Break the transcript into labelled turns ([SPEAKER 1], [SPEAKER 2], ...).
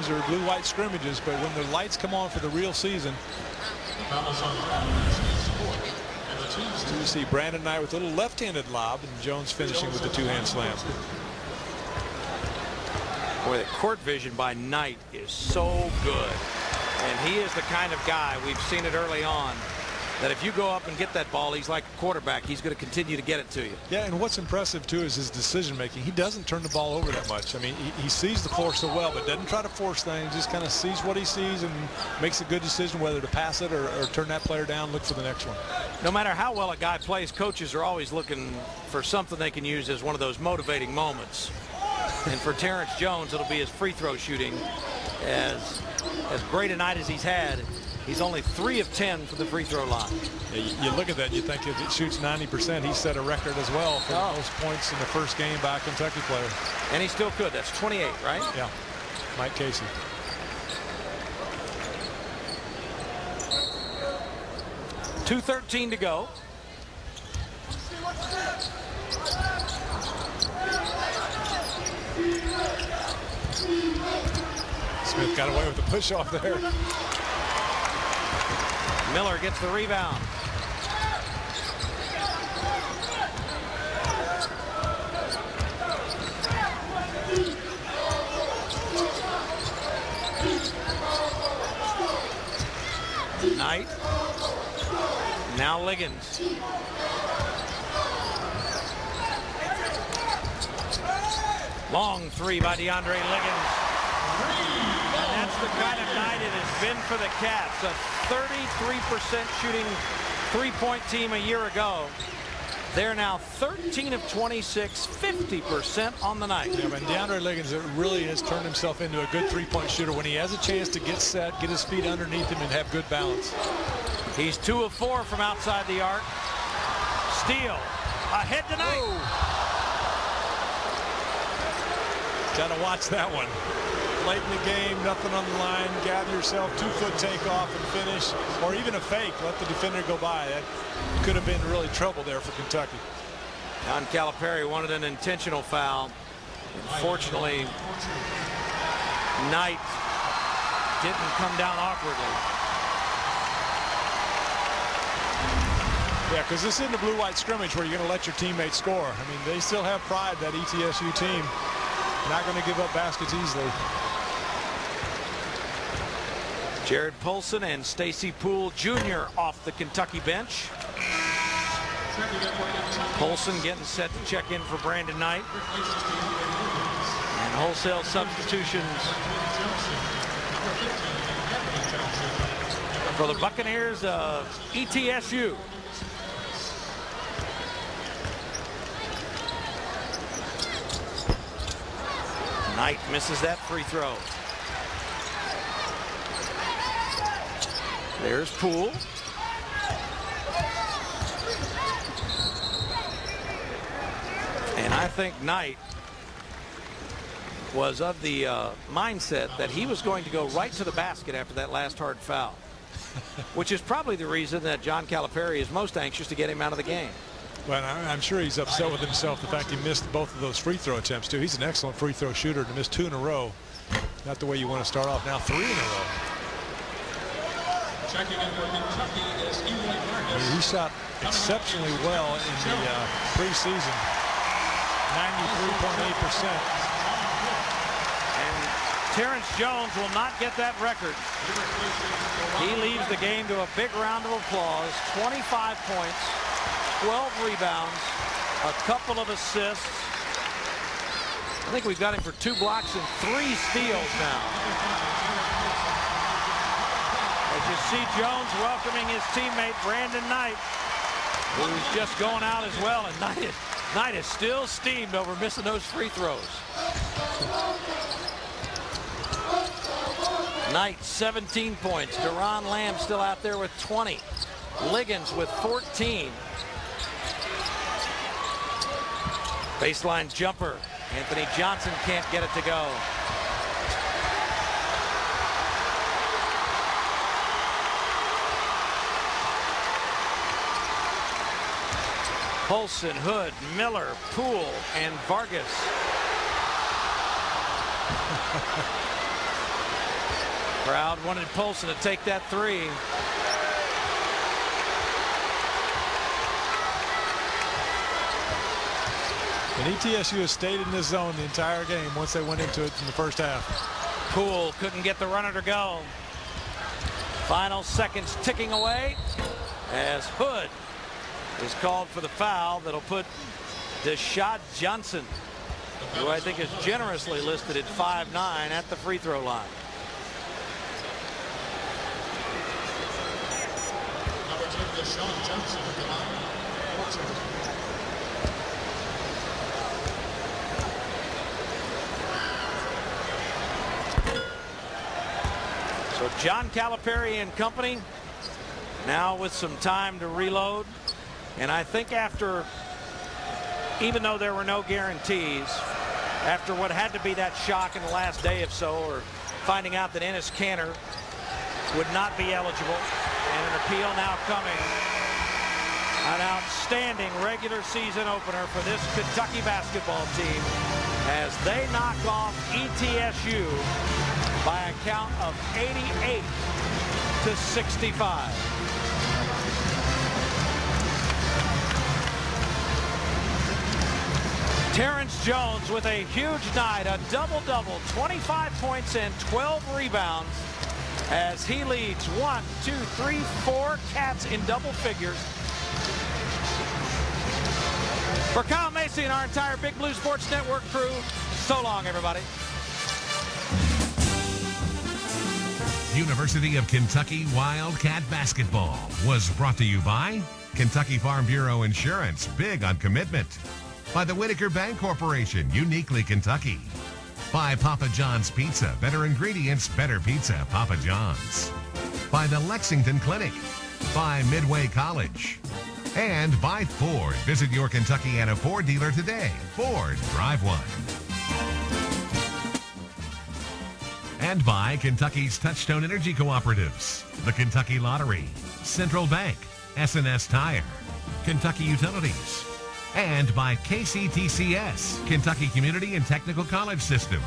[SPEAKER 1] or blue-white scrimmages, but when the lights come on for the real season, you see Brandon Knight with a little left-handed lob, and Jones finishing with the two-hand slam.
[SPEAKER 2] Boy, the court vision by Knight is so good. And he is the kind of guy, we've seen it early on, that if you go up and get that ball, he's like a quarterback. He's going to continue to get it to you.
[SPEAKER 1] Yeah, and what's impressive, too, is his decision-making. He doesn't turn the ball over that much. I mean, he sees the floor so well, but doesn't try to force things. Just kind of sees what he sees and makes a good decision whether to pass it or turn that player down, look for the next one.
[SPEAKER 2] No matter how well a guy plays, coaches are always looking for something they can use as one of those motivating moments. And for Terrence Jones, it'll be his free throw shooting. As great a night as he's had, he's only 3 of 10 from the free throw line.
[SPEAKER 1] Yeah, you look at that and you think if it shoots 90%, he set a record as well for most points in the first game by a Kentucky player.
[SPEAKER 2] And he still could. That's 28, right?
[SPEAKER 1] Yeah. Mike Casey.
[SPEAKER 2] .213 to go.
[SPEAKER 1] Smith got away with the push off there.
[SPEAKER 2] Miller gets the rebound. Knight. Now Liggins. Long three by DeAndre Liggins. And that's the kind of night it has been for the Cats. A 33% shooting three-point team a year ago. They're now 13 of 26, 50% on the night.
[SPEAKER 1] Yeah, but DeAndre Liggins really has turned himself into a good three-point shooter when he has a chance to get set, get his feet underneath him, and have good balance.
[SPEAKER 2] He's 2 of 4 from outside the arc. Steele ahead tonight.
[SPEAKER 1] Got to watch that one. Late in the game, nothing on the line. Gather yourself, 2-foot takeoff and finish, or even a fake. Let the defender go by. That could have been really trouble there for Kentucky.
[SPEAKER 2] John Calipari wanted an intentional foul. Unfortunately, Knight didn't come down awkwardly.
[SPEAKER 1] Yeah, because this isn't a blue-white scrimmage where you're going to let your teammates score. I mean, they still have pride, that ETSU team. Not going to give up baskets easily.
[SPEAKER 2] Jared Polson and Stacy Poole Jr. off the Kentucky bench. Polson getting set to check in for Brandon Knight. And wholesale substitutions for the Buccaneers of ETSU. Knight misses that free throw. There's Poole. And I think Knight was of the mindset that he was going to go right to the basket after that last hard foul, which is probably the reason that John Calipari is most anxious to get him out of the game.
[SPEAKER 1] Well, I'm sure he's upset with himself the fact he missed both of those free throw attempts, too. He's an excellent free throw shooter. To miss 2 in a row, not the way you want to start off. Now 3 in a row. He shot exceptionally well in the preseason, 93.8%.
[SPEAKER 2] And Terrence Jones will not get that record. He leads the game to a big round of applause. 25 points. 12 rebounds, a couple of assists. I think we've got him for 2 blocks and 3 steals now. As you see Jones welcoming his teammate Brandon Knight, who's just going out as well, and Knight is still steamed over missing those free throws. Knight 17 points. Deron Lamb still out there with 20. Liggins with 14. Baseline jumper. Anthony Johnson can't get it to go. Polson, Hood, Miller, Poole, and Vargas. Crowd wanted Polson to take that three.
[SPEAKER 1] And ETSU has stayed in this zone the entire game once they went into it in the first half.
[SPEAKER 2] Poole couldn't get the runner to go. Final seconds ticking away as Hood is called for the foul that'll put Deshad Johnson, who I think is generously listed at 5'9", at the free throw line. So John Calipari and company now with some time to reload. And I think after, even though there were no guarantees, after what had to be that shock in the last day or so, or finding out that Enes Kanter would not be eligible, and an appeal now coming. An outstanding regular season opener for this Kentucky basketball team as they knock off ETSU by a count of 88-65. Terrence Jones with a huge night, a double-double, 25 points and 12 rebounds as he leads 1, 2, 3, 4 Cats in double figures. For Kyle Macy and our entire Big Blue Sports Network crew, so long, everybody.
[SPEAKER 3] University of Kentucky Wildcat Basketball was brought to you by Kentucky Farm Bureau Insurance, big on commitment. By the Whitaker Bank Corporation, uniquely Kentucky. By Papa John's Pizza, better ingredients, better pizza, Papa John's. By the Lexington Clinic. By Midway College. And by Ford. Visit your Kentuckiana Ford dealer today. Ford, drive one. And by Kentucky's Touchstone Energy Cooperatives, the Kentucky Lottery, Central Bank, S&S Tire, Kentucky Utilities, and by KCTCS, Kentucky Community and Technical College System.